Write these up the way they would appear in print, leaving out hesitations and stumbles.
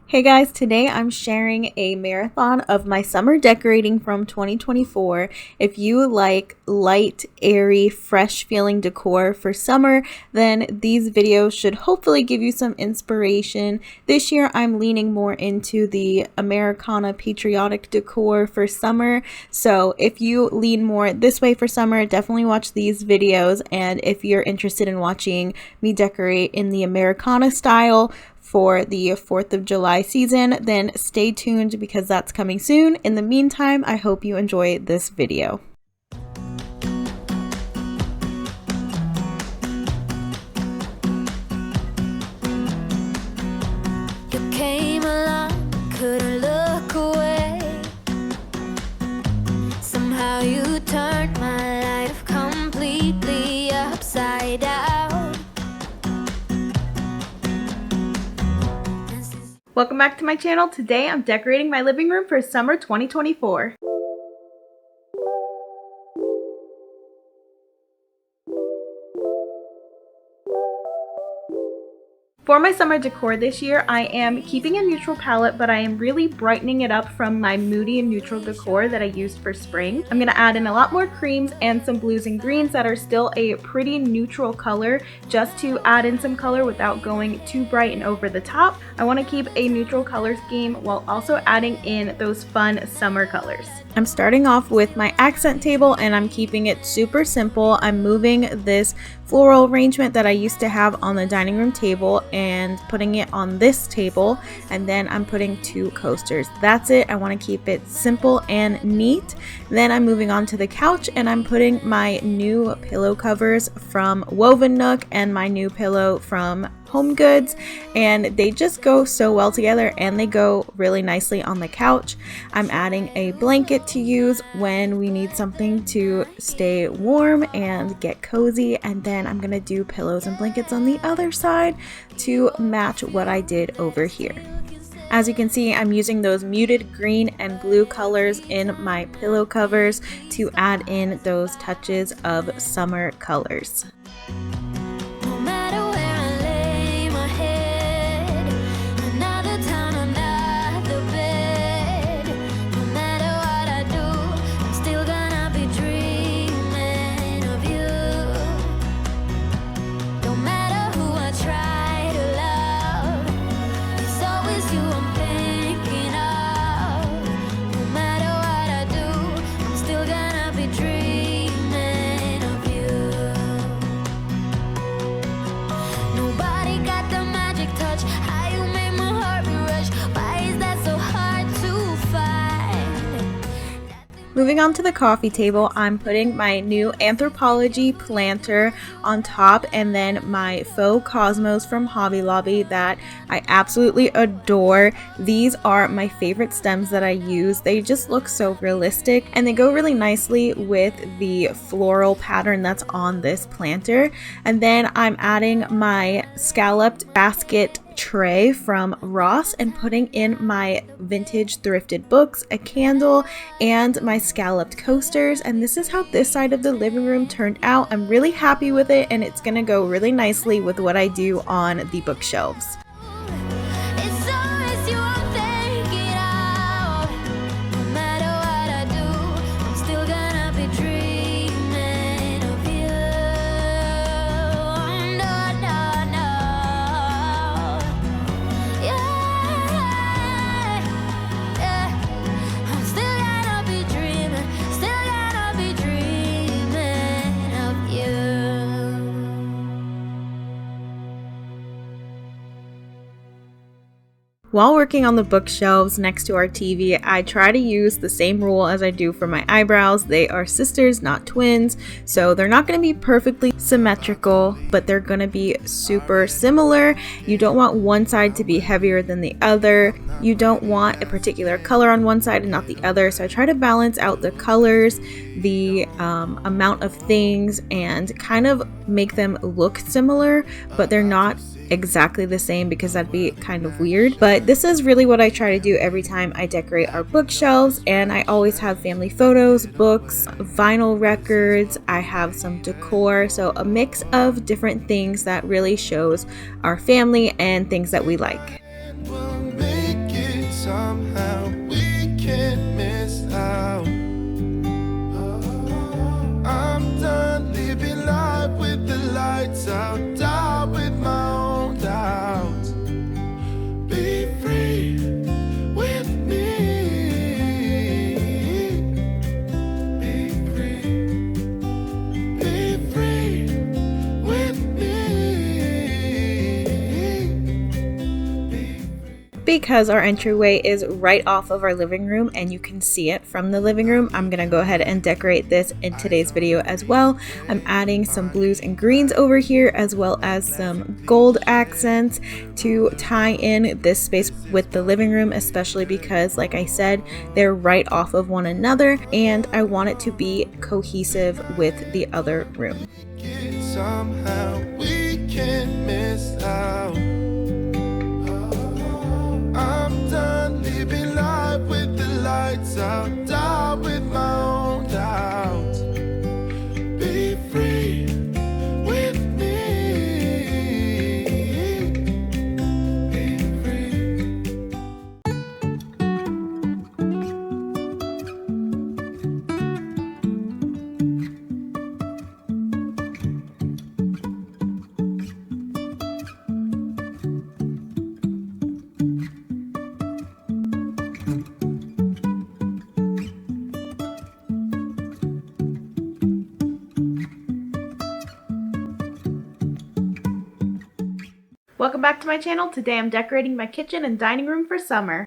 Hey guys, today I'm sharing a marathon of my summer decorating from 2024. If you like light, airy, fresh feeling decor for summer, then these videos should hopefully give you some inspiration. This year I'm leaning more into the Americana patriotic decor for summer. So if you lean more this way for summer, definitely watch these videos. And if you're interested in watching me decorate in the Americana style for the 4th of July season, then stay tuned because that's coming soon. In the meantime, I hope you enjoy this video. You came along, couldn't look away. Somehow you turned my life completely upside down. Welcome back to my channel. Today I'm decorating my living room for summer 2024. For my summer decor this year, I am keeping a neutral palette, but I am really brightening it up from my moody and neutral decor that I used for spring. I'm going to add in a lot more creams and some blues and greens that are still a pretty neutral color, just to add in some color without going too bright and over the top. I want to keep a neutral color scheme while also adding in those fun summer colors. I'm starting off with my accent table and I'm keeping it super simple. I'm moving this floral arrangement that I used to have on the dining room table and putting it on this table, and then I'm putting 2 coasters. That's it. I want to keep it simple and neat. Then I'm moving on to the couch and I'm putting my new pillow covers from Woven Nook and my new pillow from Home Goods, and they just go so well together and they go really nicely on the couch. I'm adding a blanket to use when we need something to stay warm and get cozy, and then I'm gonna do pillows and blankets on the other side to match what I did over here. As you can see, I'm using those muted green and blue colors in my pillow covers to add in those touches of summer colors. Moving on to the coffee table, I'm putting my new Anthropology planter on top and then my faux cosmos from Hobby Lobby that I absolutely adore. These are my favorite stems that I use. They just look so realistic and they go really nicely with the floral pattern that's on this planter. And then I'm adding my scalloped basket tray from Ross and putting in my vintage thrifted books, a candle, and my scalloped coasters. And this is how this side of the living room turned out. I'm really happy with it and it's gonna go really nicely with what I do on the bookshelves. While working on the bookshelves next to our TV, I try to use the same rule as I do for my eyebrows. They are sisters, not twins, so they're not going to be perfectly symmetrical, but they're going to be super similar. You don't want one side to be heavier than the other. You don't want a particular color on one side and not the other, so I try to balance out the colors, the amount of things, and kind of make them look similar, but they're not exactly the same because that'd be kind of weird. But this is really what I try to do every time I decorate our bookshelves, and I always have family photos, books, vinyl records, I have some decor, so a mix of different things that really shows our family and things that we like. We'll make somehow we can't miss out. I'm done living life with the lights out, die with my own doubts. Be free with me. Be free. Be free with me. Because our entryway is right off of our living room and you can see it from the living room, I'm gonna go ahead and decorate this in today's video as well. I'm adding some blues and greens over here as well as some gold accents to tie in this space with the living room, especially because, like I said, they're right off of one another and I want it to be cohesive with the other room. Somehow we can't miss out. I'm done living life with the lights out, die with my own doubts. Be free with me. Be free. Welcome back to my channel. Today I'm decorating my kitchen and dining room for summer.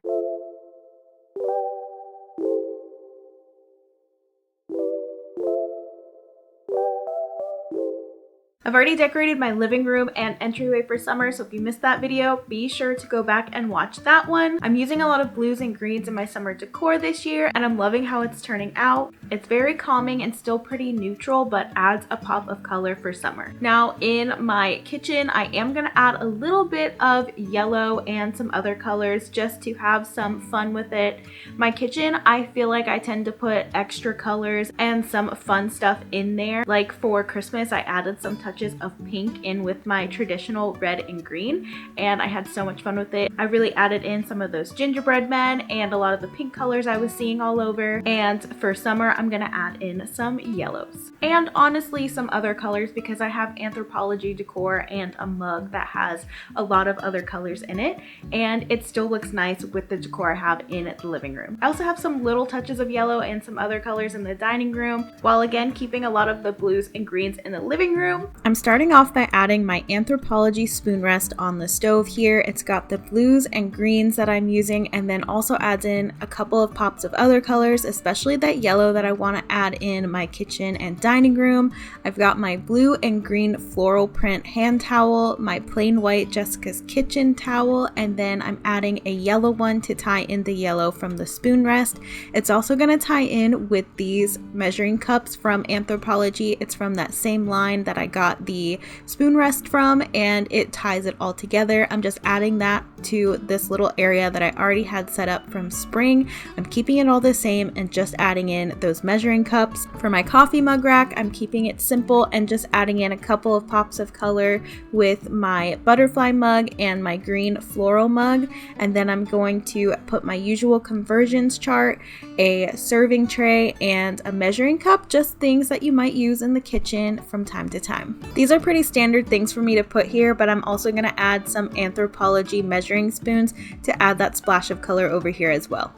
I've already decorated my living room and entryway for summer, so if you missed that video, be sure to go back and watch that one. I'm using a lot of blues and greens in my summer decor this year, and I'm loving how it's turning out. It's very calming and still pretty neutral, but adds a pop of color for summer. Now in my kitchen, I am gonna add a little bit of yellow and some other colors just to have some fun with it. My kitchen, I feel like I tend to put extra colors and some fun stuff in there. Like for Christmas, I added some touches of pink in with my traditional red and green, and I had so much fun with it. I really added in some of those gingerbread men and a lot of the pink colors I was seeing all over. And for summer, I'm gonna add in some yellows and honestly some other colors because I have Anthropologie decor and a mug that has a lot of other colors in it, and it still looks nice with the decor I have in the living room. I also have some little touches of yellow and some other colors in the dining room, while again keeping a lot of the blues and greens in the living room. I'm starting off by adding my Anthropologie spoon rest on the stove here. It's got the blues and greens that I'm using, and then also adds in a couple of pops of other colors, especially that yellow that I want to add in my kitchen and dining room. I've got my blue and green floral print hand towel, my plain white Jessica's Kitchen towel, and then I'm adding a yellow one to tie in the yellow from the spoon rest. It's also going to tie in with these measuring cups from Anthropologie. It's from that same line that I got the spoon rest from, and it ties it all together. I'm just adding that to this little area that I already had set up from spring. I'm keeping it all the same and just adding in those measuring cups. For my coffee mug rack, I'm keeping it simple and just adding in a couple of pops of color with my butterfly mug and my green floral mug, and then I'm going to put my usual conversions chart, a serving tray, and a measuring cup, just things that you might use in the kitchen from time to time. These are pretty standard things for me to put here, but I'm also going to add some Anthropologie measuring spoons to add that splash of color over here as well.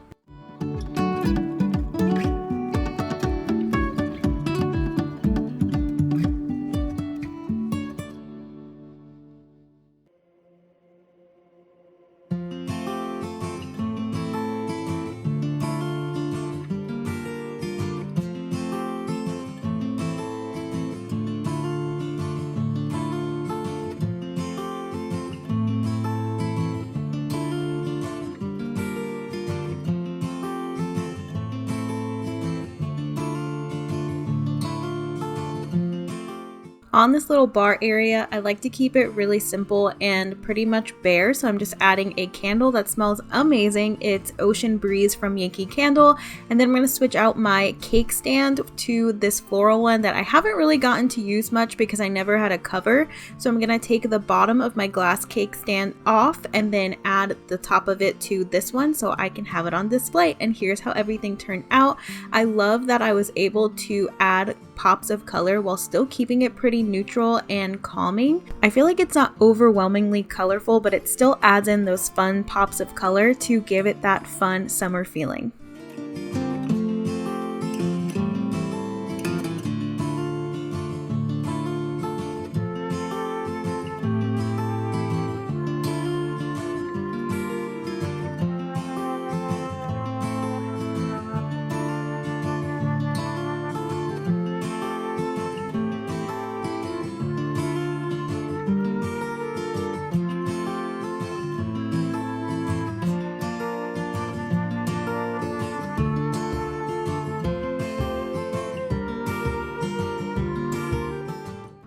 On this little bar area, I like to keep it really simple and pretty much bare, so I'm just adding a candle that smells amazing. It's Ocean Breeze from Yankee Candle, and then I'm going to switch out my cake stand to this floral one that I haven't really gotten to use much because I never had a cover. So I'm going to take the bottom of my glass cake stand off and then add the top of it to this one so I can have it on display. And here's how everything turned out. I love that I was able to add pops of color while still keeping it pretty neutral and calming. I feel like it's not overwhelmingly colorful, but it still adds in those fun pops of color to give it that fun summer feeling.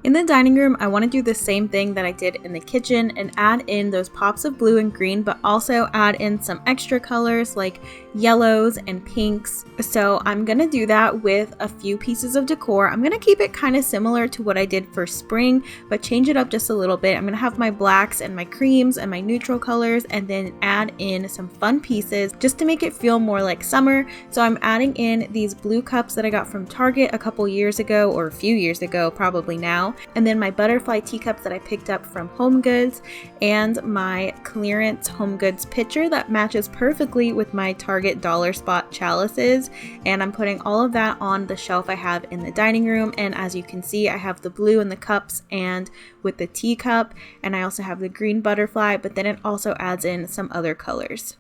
In the dining room, I want to do the same thing that I did in the kitchen and add in those pops of blue and green, but also add in some extra colors like yellows and pinks. So I'm going to do that with a few pieces of decor. I'm going to keep it kind of similar to what I did for spring, but change it up just a little bit. I'm going to have my blacks and my creams and my neutral colors, and then add in some fun pieces just to make it feel more like summer. So I'm adding in these blue cups that I got from Target a couple years ago, or a few years ago, probably now. And then my butterfly teacups that I picked up from Home Goods, and my clearance Home Goods pitcher that matches perfectly with my Target dollar spot chalices. And I'm putting all of that on the shelf I have in the dining room. And as you can see, I have the blue in the cups and with the teacup, and I also have the green butterfly, but then it also adds in some other colors.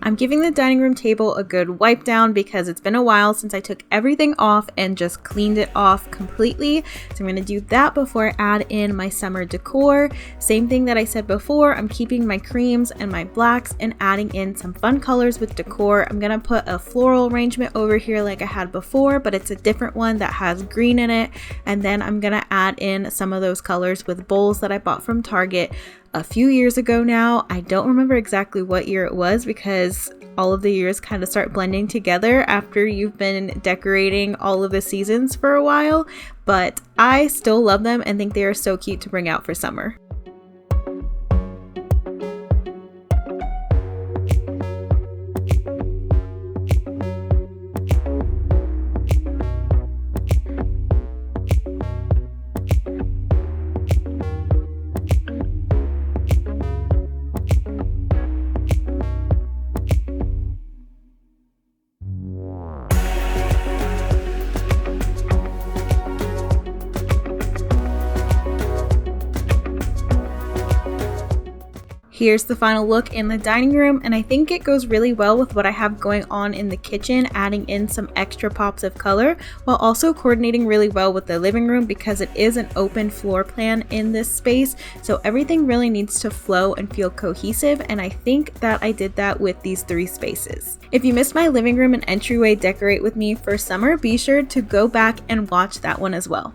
I'm giving the dining room table a good wipe down because it's been a while since I took everything off and just cleaned it off completely. So I'm going to do that before I add in my summer decor. Same thing that I said before, I'm keeping my creams and my blacks and adding in some fun colors with decor. I'm going to put a floral arrangement over here like I had before, but it's a different one that has green in it. And then I'm going to add in some of those colors with bowls that I bought from Target a few years ago now. I don't remember exactly what year it was because all of the years kind of start blending together after you've been decorating all of the seasons for a while, but I still love them and think they are so cute to bring out for summer. Here's the final look in the dining room, and I think it goes really well with what I have going on in the kitchen, adding in some extra pops of color while also coordinating really well with the living room because it is an open floor plan in this space, so everything really needs to flow and feel cohesive, and I think that I did that with these three spaces. If you missed my living room and entryway decorate with me for summer, be sure to go back and watch that one as well.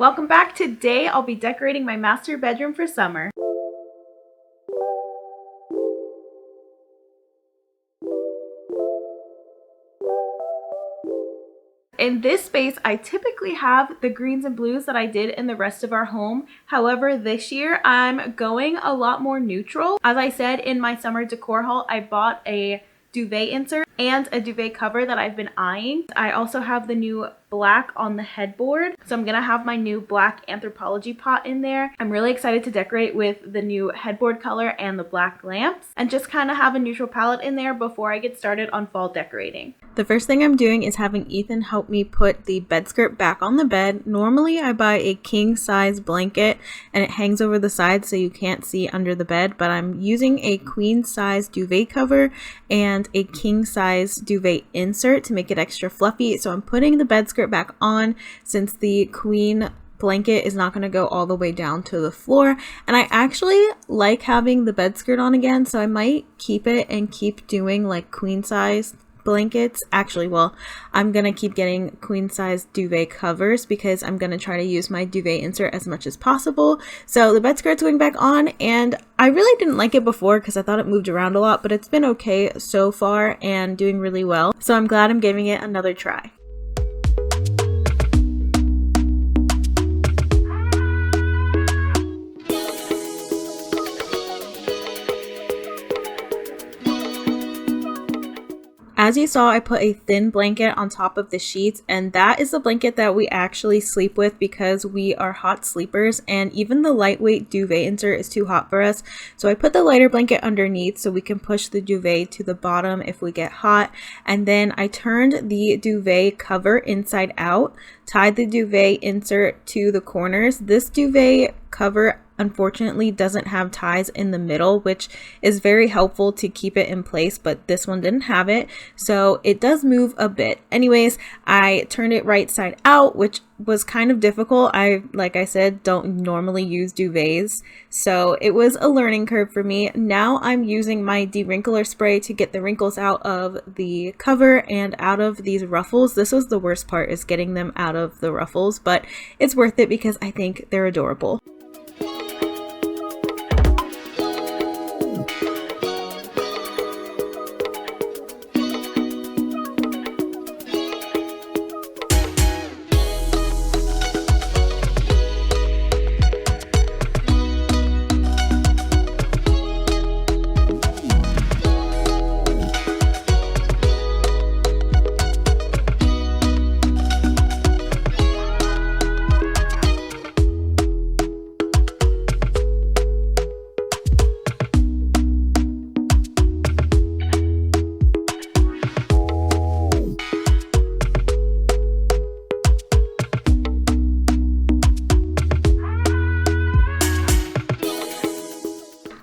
Welcome back. Today I'll be decorating my master bedroom for summer. In this space, I typically have the greens and blues that I did in the rest of our home. However, this year I'm going a lot more neutral. As I said in my summer decor haul, I bought a duvet insert and a duvet cover that I've been eyeing. I also have the new black on the headboard, so I'm gonna have my new black anthropology pot in there. I'm really excited to decorate with the new headboard color and the black lamps, and just kind of have a neutral palette in there before I get started on fall decorating. The first thing I'm doing is having Ethan help me put the bed skirt back on the bed. Normally I buy a king size blanket and it hangs over the side so you can't see under the bed, but I'm using a queen size duvet cover and a king size duvet insert to make it extra fluffy. So I'm putting the bed skirt back on since the queen blanket is not going to go all the way down to the floor, and I actually like having the bed skirt on again, so I might keep it and keep doing like queen size blankets. Actually, well, I'm gonna keep getting queen size duvet covers because I'm gonna try to use my duvet insert as much as possible. So the bed skirt's going back on, and I really didn't like it before because I thought it moved around a lot, but it's been okay so far and doing really well, so I'm glad I'm giving it another try. As you saw, I put a thin blanket on top of the sheets, and that is the blanket that we actually sleep with because we are hot sleepers, and even the lightweight duvet insert is too hot for us. So I put the lighter blanket underneath so we can push the duvet to the bottom if we get hot. And then I turned the duvet cover inside out, tied the duvet insert to the corners. This duvet cover unfortunately doesn't have ties in the middle, which is very helpful to keep it in place, but this one didn't have it, so it does move a bit. Anyways, I turned it right side out, which was kind of difficult. Like I said, don't normally use duvets, so it was a learning curve for me. Now I'm using my de-wrinkler spray to get the wrinkles out of the cover and out of these ruffles. This was the worst part, is getting them out of the ruffles, but it's worth it because I think they're adorable.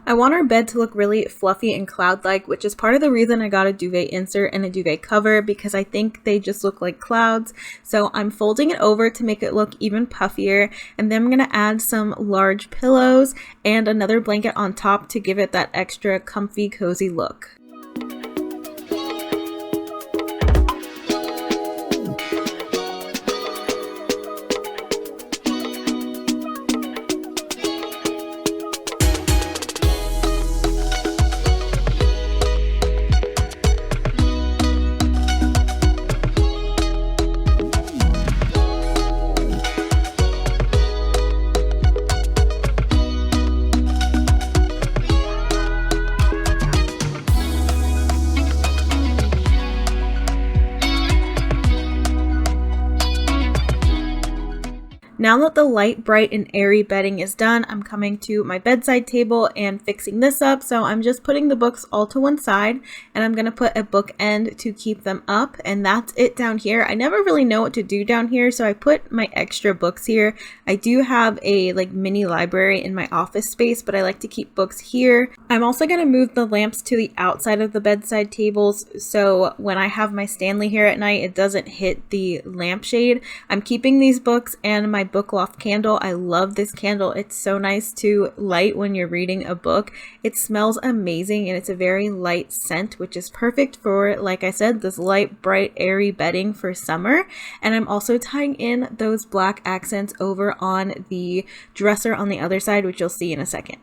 I want our bed to look really fluffy and cloud-like, which is part of the reason I got a duvet insert and a duvet cover, because I think they just look like clouds. So I'm folding it over to make it look even puffier, and then I'm going to add some large pillows and another blanket on top to give it that extra comfy, cozy look. Now that the light, bright, and airy bedding is done, I'm coming to my bedside table and fixing this up. So I'm just putting the books all to one side, and I'm going to put a bookend to keep them up, and that's it down here. I never really know what to do down here, so I put my extra books here. I do have a mini library in my office space, but I like to keep books here. I'm also going to move the lamps to the outside of the bedside tables, so when I have my Stanley here at night, it doesn't hit the lampshade. I'm keeping these books and my book loft candle. I love this candle. It's so nice to light when you're reading a book. It smells amazing, and it's a very light scent, which is perfect for, like I said, this light, bright, airy bedding for summer. And I'm also tying in those black accents over on the dresser on the other side, which you'll see in a second.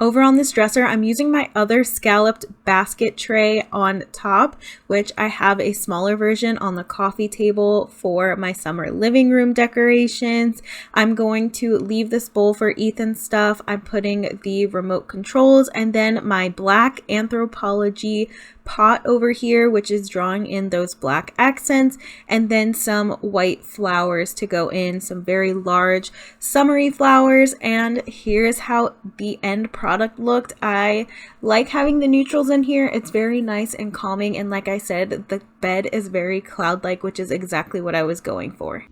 Over on this dresser, I'm using my other scalloped basket tray on top, which I have a smaller version on the coffee table for my summer living room decorations. I'm going to leave this bowl for Ethan's stuff. I'm putting the remote controls and then my black Anthropology pot over here, which is drawing in those black accents, and then some white flowers to go in, some very large summery flowers. And here's how the end product looked. I like having the neutrals in here. It's very nice and calming, and like I said, the bed is very cloud-like, which is exactly what I was going for.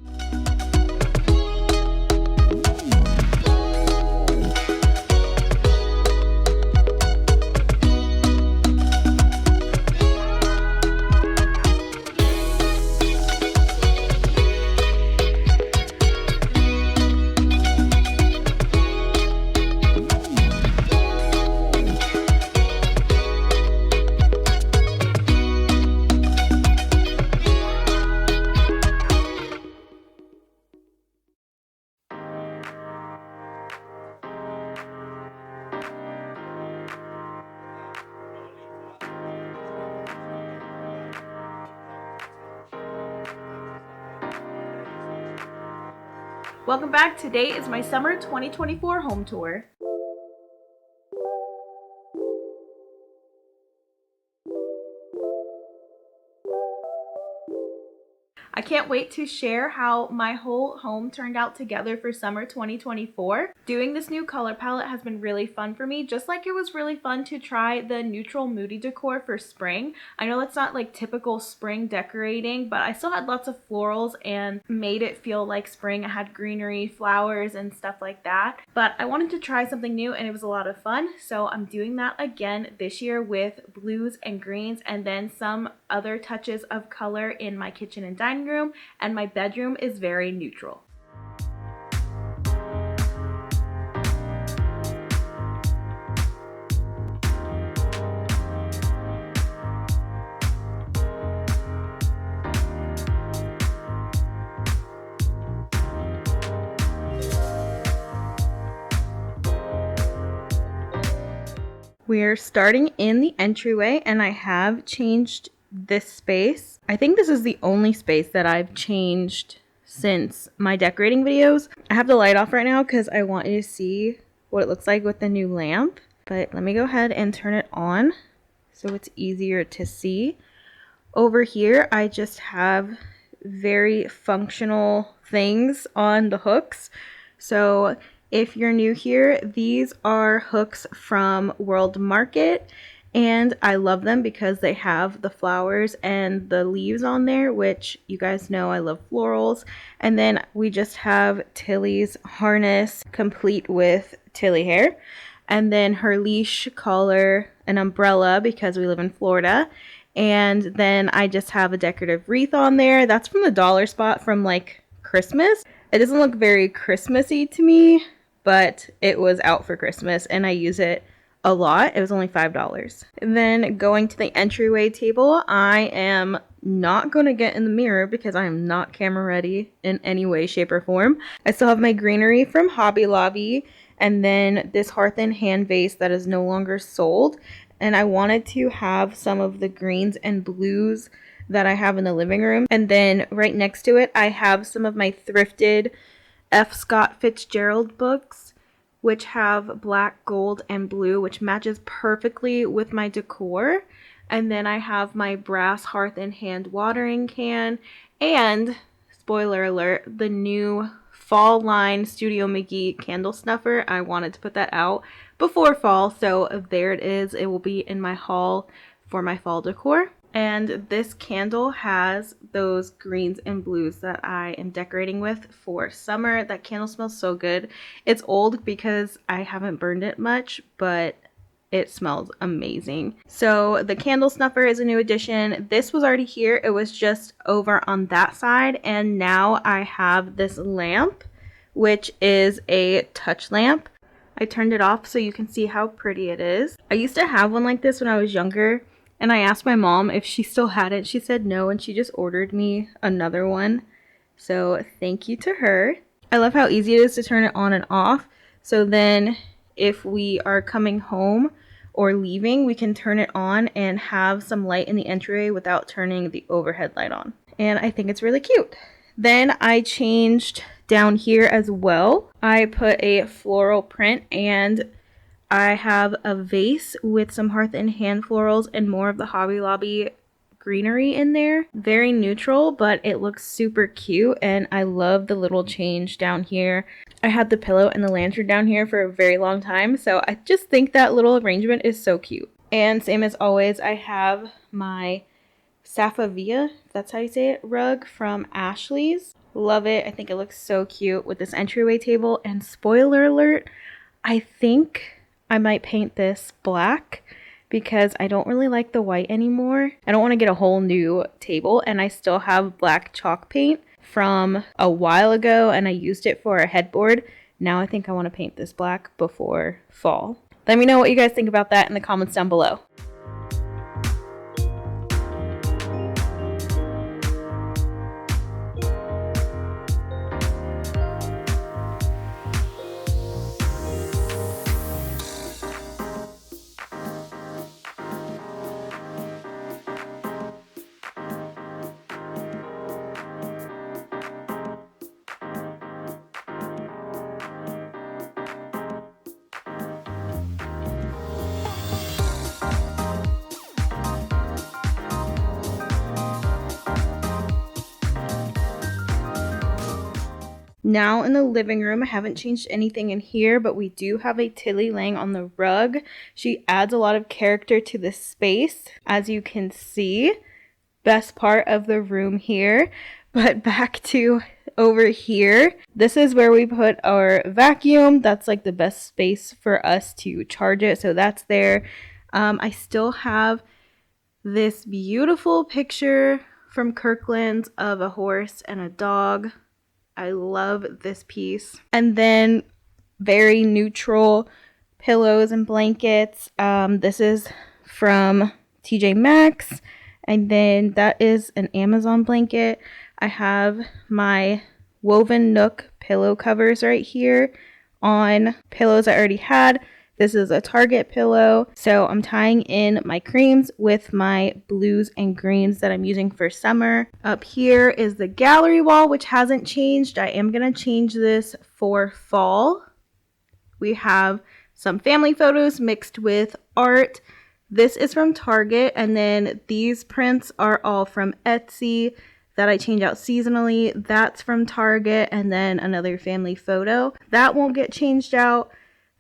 Welcome back. Today is my summer 2024 home tour. I can't wait to share how my whole home turned out together for summer 2024. Doing this new color palette has been really fun for me, just like it was really fun to try the neutral moody decor for spring. I know it's not like typical spring decorating, but I still had lots of florals and made it feel like spring. I had greenery, flowers, and stuff like that. But I wanted to try something new and it was a lot of fun, so I'm doing that again this year with blues and greens and then some other touches of color in my kitchen and dining room, and my bedroom is very neutral. We're starting in the entryway, and I have changed this space. I think this is the only space that I've changed since my decorating videos. I have the light off right now because I want you to see what it looks like with the new lamp. But let me go ahead and turn it on so it's easier to see. Over here, I just have very functional things on the hooks. So if you're new here, these are hooks from World Market. And I love them because they have the flowers and the leaves on there, which you guys know I love florals. And then we just have Tilly's harness complete with Tilly hair. And then her leash, collar, an umbrella because we live in Florida. And then I just have a decorative wreath on there. That's from the dollar spot from like Christmas. It doesn't look very Christmassy to me, but it was out for Christmas and I use it a lot. It was only $5. And then going to the entryway table, I am not going to get in the mirror because I am not camera ready in any way, shape, or form. I still have my greenery from Hobby Lobby and then this hearth and hand vase that is no longer sold. And I wanted to have some of the greens and blues that I have in the living room. And then right next to it, I have some of my thrifted F. Scott Fitzgerald books, which have black, gold, and blue, which matches perfectly with my decor. And then I have my brass hearth and hand watering can, and, spoiler alert, the new fall line Studio McGee candle snuffer. I wanted to put that out before fall, so there it is. It will be in my haul for my fall decor. And this candle has those greens and blues that I am decorating with for summer. That candle smells so good. It's old because I haven't burned it much, but it smells amazing. So the candle snuffer is a new addition. This was already here. It was just over on that side. And now I have this lamp, which is a touch lamp. I turned it off so you can see how pretty it is. I used to have one like this when I was younger. And I asked my mom if she still had it. She said no, and she just ordered me another one. So thank you to her. I love how easy it is to turn it on and off. So then if we are coming home or leaving, we can turn it on and have some light in the entryway without turning the overhead light on. And I think it's really cute. Then I changed down here as well. I put a floral print, and I have a vase with some Hearth and Hand florals and more of the Hobby Lobby greenery in there. Very neutral, but it looks super cute, and I love the little change down here. I had the pillow and the lantern down here for a very long time, so I just think that little arrangement is so cute. And same as always, I have my Safavieh, if that's how you say it, rug from Ashley's. Love it. I think it looks so cute with this entryway table. And spoiler alert, I think I might paint this black because I don't really like the white anymore. I don't want to get a whole new table, and I still have black chalk paint from a while ago, and I used it for a headboard. Now I think I want to paint this black before fall. Let me know what you guys think about that in the comments down below. Now in the living room, I haven't changed anything in here, but we do have a Tilly laying on the rug. She adds a lot of character to the space, as you can see. Best part of the room here. But back to over here. This is where we put our vacuum. That's like the best space for us to charge it, so that's there. I still have this beautiful picture from Kirkland's of a horse and a dog. I love this piece. And then very neutral pillows and blankets. This is from TJ Maxx. And then that is an Amazon blanket. I have my Woven Nook pillow covers right here on pillows I already had. This is a Target pillow. So I'm tying in my creams with my blues and greens that I'm using for summer. Up here is the gallery wall, which hasn't changed. I am going to change this for fall. We have some family photos mixed with art. This is from Target, and then these prints are all from Etsy that I change out seasonally. That's from Target, and then another family photo. That won't get changed out.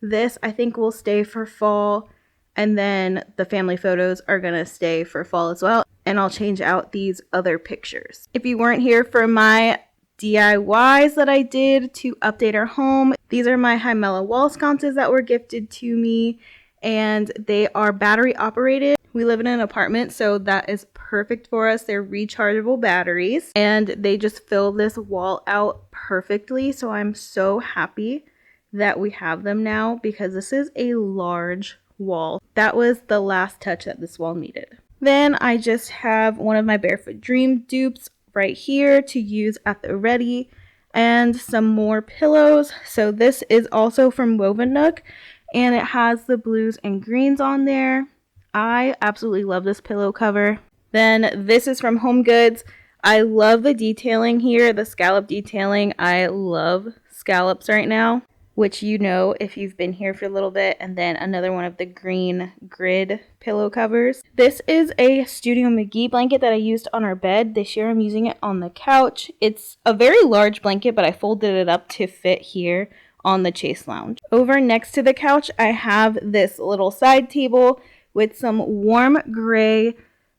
This I think will stay for fall, and then the family photos are gonna stay for fall as well, and I'll change out these other pictures. If you weren't here for my DIYs that I did to update our home, these are my Hymela wall sconces that were gifted to me, and they are battery operated. We live in an apartment, so that is perfect for us. They're rechargeable batteries, and they just fill this wall out perfectly, so I'm so happy that we have them now because this is a large wall. That was the last touch that this wall needed. Then I just have one of my Barefoot Dream dupes right here to use at the ready, and some more pillows. So this is also from Woven Nook, and it has the blues and greens on there. I absolutely love this pillow cover. Then this is from Home Goods. I love the detailing here, the scallop detailing. I love scallops right now, which you know if you've been here for a little bit. And then another one of the green grid pillow covers. This is a Studio McGee blanket that I used on our bed. This year I'm using it on the couch. It's a very large blanket, but I folded it up to fit here on the Chase Lounge. Over next to the couch, I have this little side table with some warm gray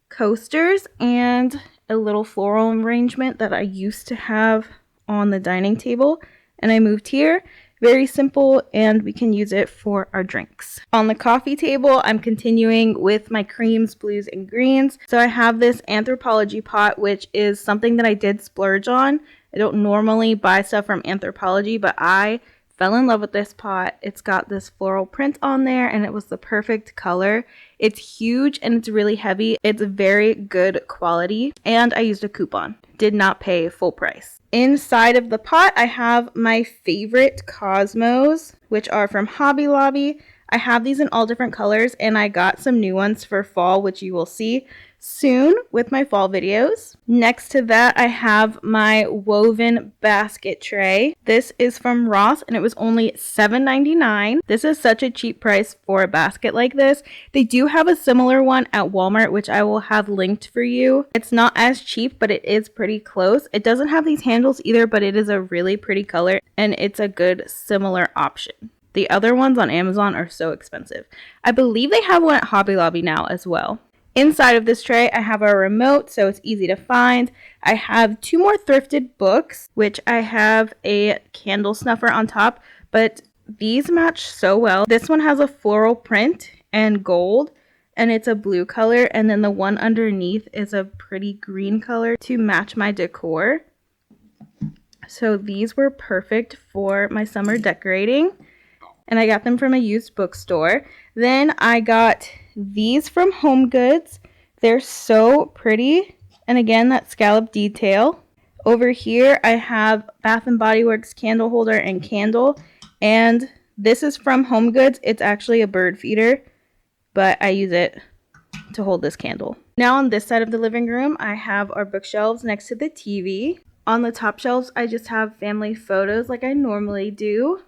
coasters and a little floral arrangement that I used to have on the dining table, and I moved here. Very simple, and we can use it for our drinks. On the coffee table, I'm continuing with my creams, blues, and greens. So I have this Anthropologie pot, which is something that I did splurge on. I don't normally buy stuff from Anthropologie, but I fell in love with this pot. It's got this floral print on there and it was the perfect color. It's huge and it's really heavy. It's very good quality and I used a coupon. Did not pay full price. Inside of the pot, I have my favorite Cosmos, which are from Hobby Lobby. I have these in all different colors and I got some new ones for fall, which you will see soon with my fall videos. Next to that, I have my woven basket tray. This is from Ross and it was only $7.99. This is such a cheap price for a basket like this. They do have a similar one at Walmart, which I will have linked for you. It's not as cheap, but it is pretty close. It doesn't have these handles either, but it is a really pretty color and it's a good similar option. The other ones on Amazon are so expensive. I believe they have one at Hobby Lobby now as well. Inside of this tray, I have a remote, so it's easy to find. I have 2 more thrifted books, which I have a candle snuffer on top, but these match so well. This one has a floral print and gold, and it's a blue color, and then the one underneath is a pretty green color to match my decor. So these were perfect for my summer decorating, and I got them from a used bookstore. Then I got these from Home Goods. They're so pretty. And again, that scallop detail. Over here, I have Bath & Body Works candle holder and candle. And this is from Home Goods. It's actually a bird feeder, but I use it to hold this candle. Now on this side of the living room, I have our bookshelves next to the TV. On the top shelves, I just have family photos like I normally do.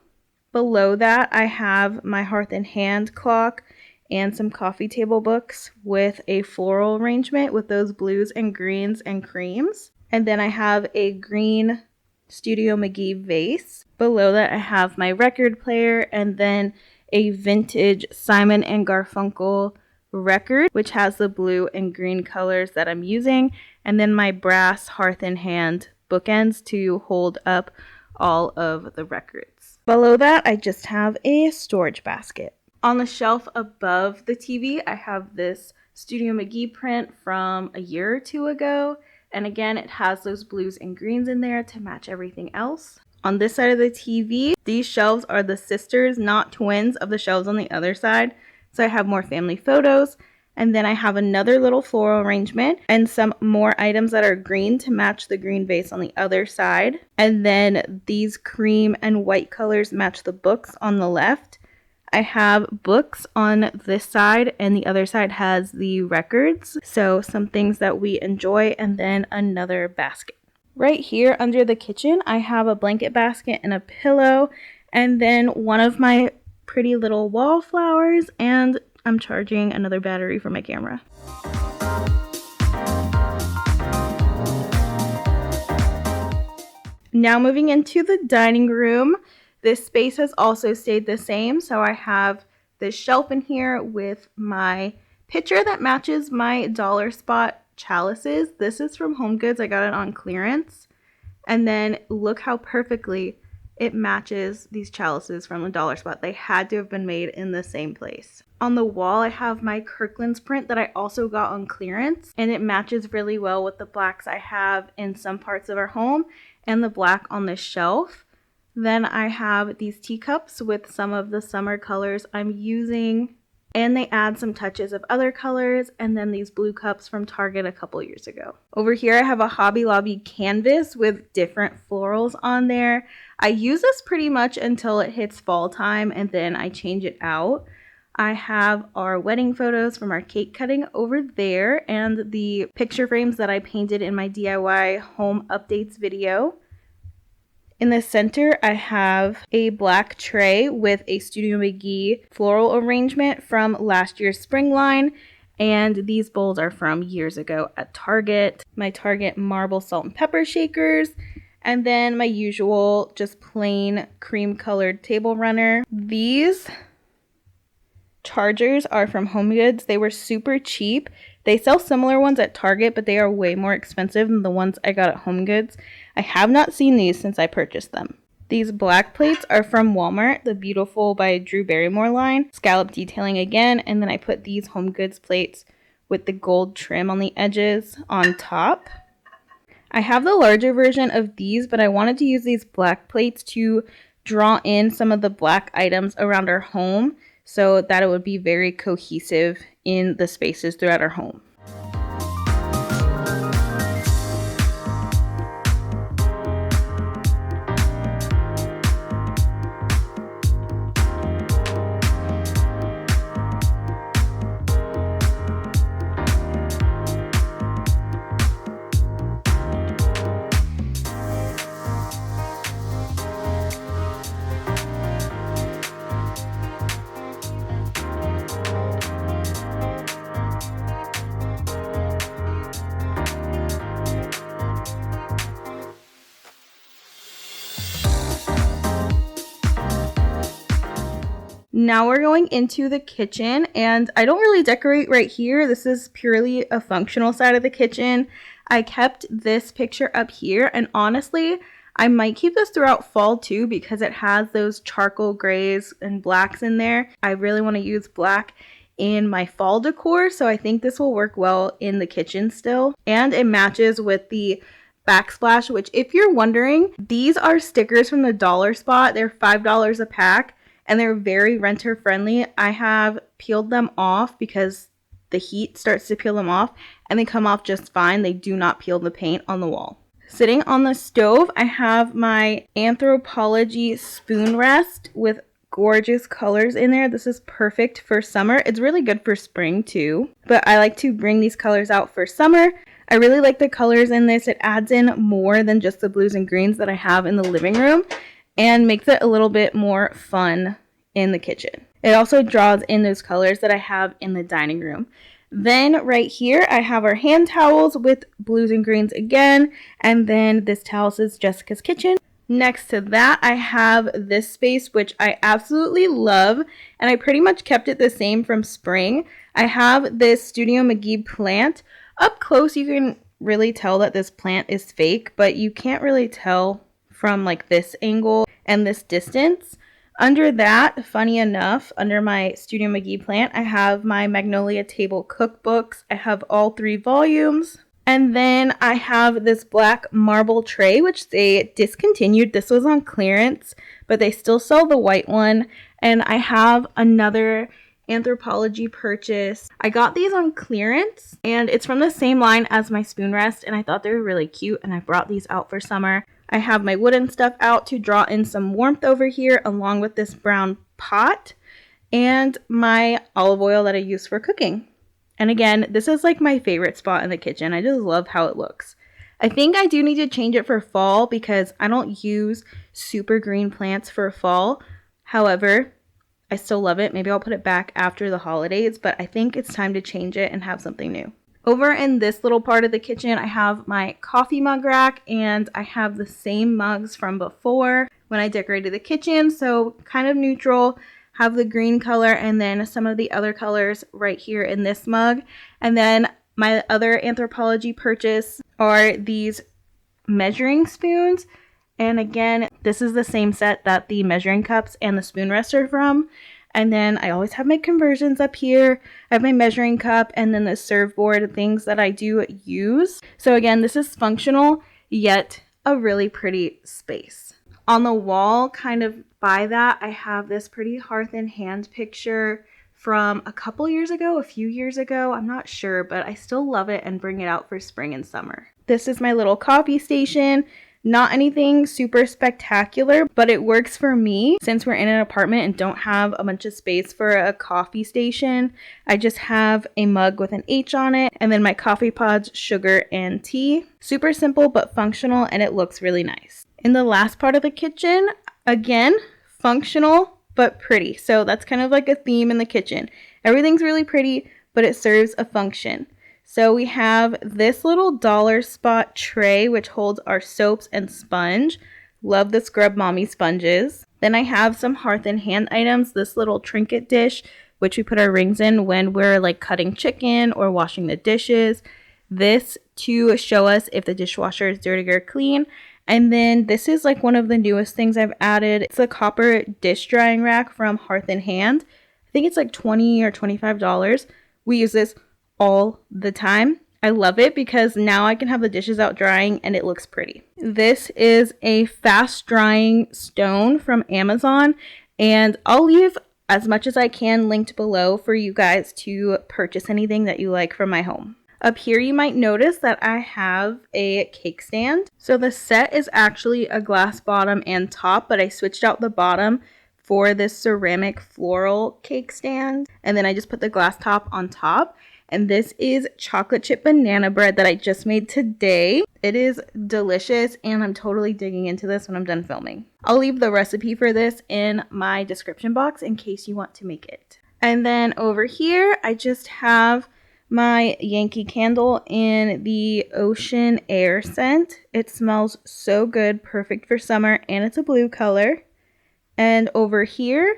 Below that, I have my Hearth and Hand clock and some coffee table books with a floral arrangement with those blues and greens and creams. And then I have a green Studio McGee vase. Below that, I have my record player and then a vintage Simon & Garfunkel record, which has the blue and green colors that I'm using. And then my brass Hearth and Hand bookends to hold up all of the records. Below that, I just have a storage basket. On the shelf above the TV, I have this Studio McGee print from a year or 2 ago. And again, it has those blues and greens in there to match everything else. On this side of the TV, these shelves are the sisters, not twins, of the shelves on the other side. So I have more family photos. And then I have another little floral arrangement and some more items that are green to match the green vase on the other side. And then these cream and white colors match the books on the left. I have books on this side and the other side has the records. So some things that we enjoy and then another basket. Right here under the kitchen, I have a blanket basket and a pillow and then one of my pretty little wallflowers, and I'm charging another battery for my camera. Now moving into the dining room. This space has also stayed the same. So I have this shelf in here with my pitcher that matches my Dollar Spot chalices. This is from Home Goods. I got it on clearance. And then look how perfectly it matches these chalices from the Dollar Spot. They had to have been made in the same place. On the wall, I have my Kirkland's print that I also got on clearance. And it matches really well with the blacks I have in some parts of our home and the black on the shelf. Then I have these teacups with some of the summer colors I'm using, and they add some touches of other colors, and then these blue cups from Target a couple years ago. Over here I have a Hobby Lobby canvas with different florals on there. I use this pretty much until it hits fall time and then I change it out. I have our wedding photos from our cake cutting over there and the picture frames that I painted in my DIY home updates video. In the center, I have a black tray with a Studio McGee floral arrangement from last year's spring line. And these bowls are from years ago at Target. My Target marble salt and pepper shakers. And then my usual just plain cream colored table runner. These chargers are from Home Goods. They were super cheap. They sell similar ones at Target, but they are way more expensive than the ones I got at Home Goods. I have not seen these since I purchased them. These black plates are from Walmart, the Beautiful by Drew Barrymore line. Scallop detailing again, and then I put these Home Goods plates with the gold trim on the edges on top. I have the larger version of these, but I wanted to use these black plates to draw in some of the black items around our home so that it would be very cohesive in the spaces throughout our home. Now we're going into the kitchen, and I don't really decorate right here. This is purely a functional side of the kitchen. I kept this picture up here, and honestly, I might keep this throughout fall too because it has those charcoal grays and blacks in there. I really want to use black in my fall decor, so I think this will work well in the kitchen still. And it matches with the backsplash, which if you're wondering, these are stickers from the dollar spot. They're $5 a pack. And they're very renter friendly. I have peeled them off because the heat starts to peel them off and they come off just fine. They do not peel the paint on the wall. Sitting on the stove, I have my Anthropologie spoon rest with gorgeous colors in there. This is perfect for summer. It's really good for spring too, but I like to bring these colors out for summer. I really like the colors in this. It adds in more than just the blues and greens that I have in the living room, and makes it a little bit more fun in the kitchen. It also draws in those colors that I have in the dining room. Then right here, I have our hand towels with blues and greens again, and then this towel says Jessica's Kitchen. Next to that, I have this space, which I absolutely love, and I pretty much kept it the same from spring. I have this Studio McGee plant. Up close, you can really tell that this plant is fake, but you can't really tell from like this angle and this distance. Under that, funny enough, under my Studio McGee plant, I have my Magnolia Table cookbooks. I have all 3 volumes. And then I have this black marble tray, which they discontinued. This was on clearance, but they still sell the white one. And I have another Anthropologie purchase. I got these on clearance, and it's from the same line as my spoon rest, and I thought they were really cute, and I brought these out for summer. I have my wooden stuff out to draw in some warmth over here, along with this brown pot and my olive oil that I use for cooking. And again, this is like my favorite spot in the kitchen. I just love how it looks. I think I do need to change it for fall because I don't use super green plants for fall. However, I still love it. Maybe I'll put it back after the holidays, but I think it's time to change it and have something new. Over in this little part of the kitchen, I have my coffee mug rack, and I have the same mugs from before when I decorated the kitchen. So kind of neutral, have the green color and then some of the other colors right here in this mug. And then my other Anthropologie purchase are these measuring spoons. And again, this is the same set that the measuring cups and the spoon rest are from. And then I always have my conversions up here. I have my measuring cup and then the serve board, things that I do use. So again, this is functional, yet a really pretty space. On the wall, kind of by that, I have this pretty hearth and hand picture from a few years ago. I'm not sure, but I still love it and bring it out for spring and summer. This is my little coffee station. Not anything super spectacular, but it works for me since we're in an apartment and don't have a bunch of space for a coffee station. I just have a mug with an H on it and then my coffee pods, sugar, and tea. Super simple but functional, and it looks really nice. In the last part of the kitchen, again, functional but pretty. So that's kind of like a theme in the kitchen. Everything's really pretty, but it serves a function. So we have this little dollar spot tray, which holds our soaps and sponge. Love the Scrub Mommy sponges. Then I have some hearth and hand items. This little trinket dish, which we put our rings in when we're like cutting chicken or washing the dishes. This to show us if the dishwasher is dirty or clean. And then this is like one of the newest things I've added. It's a copper dish drying rack from Hearth and Hand. I think it's like $20 or $25. We use this all the time. I love it because now I can have the dishes out drying and it looks pretty. This is a fast drying stone from Amazon, and I'll leave as much as I can linked below for you guys to purchase anything that you like from my home. Up here you might notice that I have a cake stand. So the set is actually a glass bottom and top, but I switched out the bottom for this ceramic floral cake stand, and then I just put the glass top on top. And this is chocolate chip banana bread that I just made today. It is delicious, and I'm totally digging into this when I'm done filming. I'll leave the recipe for this in my description box in case you want to make it. And then over here, I just have my Yankee candle in the ocean air scent. It smells so good, perfect for summer, and it's a blue color. And over here,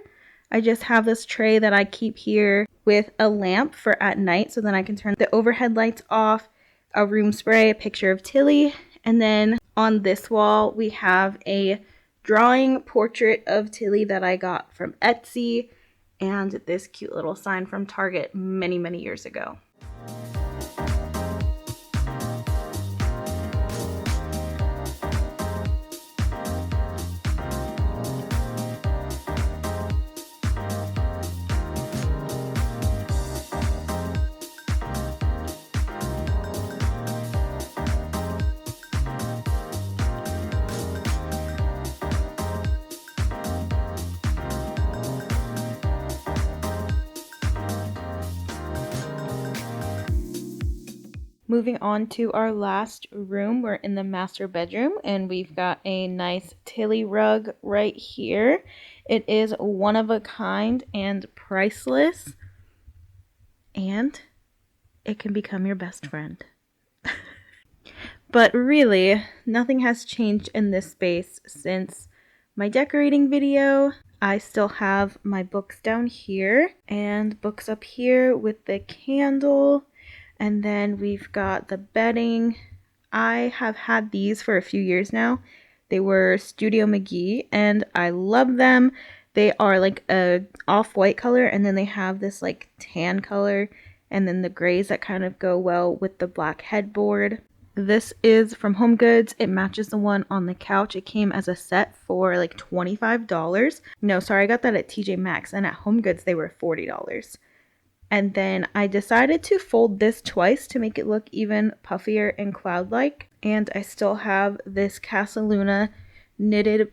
I just have this tray that I keep here with a lamp for at night, so then I can turn the overhead lights off, a room spray, a picture of Tilly, and then on this wall we have a drawing portrait of Tilly that I got from Etsy, and this cute little sign from Target many, many years ago. Moving on to our last room, we're in the master bedroom, and we've got a nice Tilly rug right here. It is one of a kind and priceless, and it can become your best friend. But really, nothing has changed in this space since my decorating video. I still have my books down here, and books up here with the candle. And then we've got the bedding. I have had these for a few years now. They were Studio McGee, and I love them. They are like a off-white color, and then they have this like tan color, and then the grays that kind of go well with the black headboard. This is from HomeGoods. It matches the one on the couch. It came as a set for like $25. No, sorry, I got that at TJ Maxx, and at HomeGoods they were $40. And then I decided to fold this twice to make it look even puffier and cloud-like. And I still have this Casaluna knitted,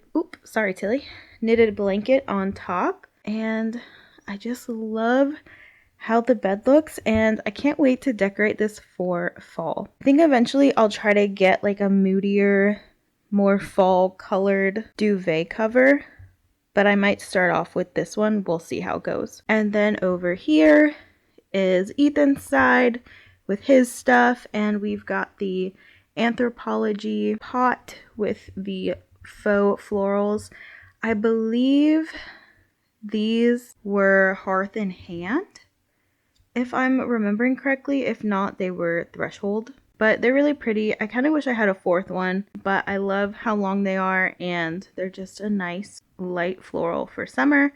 knitted blanket on top. And I just love how the bed looks, and I can't wait to decorate this for fall. I think eventually I'll try to get like a moodier, more fall colored duvet cover, but I might start off with this one. We'll see how it goes. And then over here is Ethan's side with his stuff, and we've got the Anthropology pot with the faux florals. I believe these were Hearth in Hand, if I'm remembering correctly. If not, they were Threshold. But they're really pretty. I kind of wish I had a fourth one, but I love how long they are, and they're just a nice light floral for summer.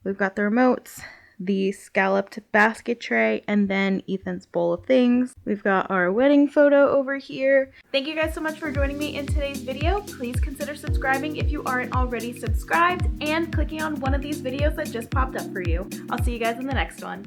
We've got the remotes, the scalloped basket tray, and then Ethan's bowl of things. We've got our wedding photo over here. Thank you guys so much for joining me in today's video. Please consider subscribing if you aren't already subscribed, and clicking on one of these videos that just popped up for you. I'll see you guys in the next one.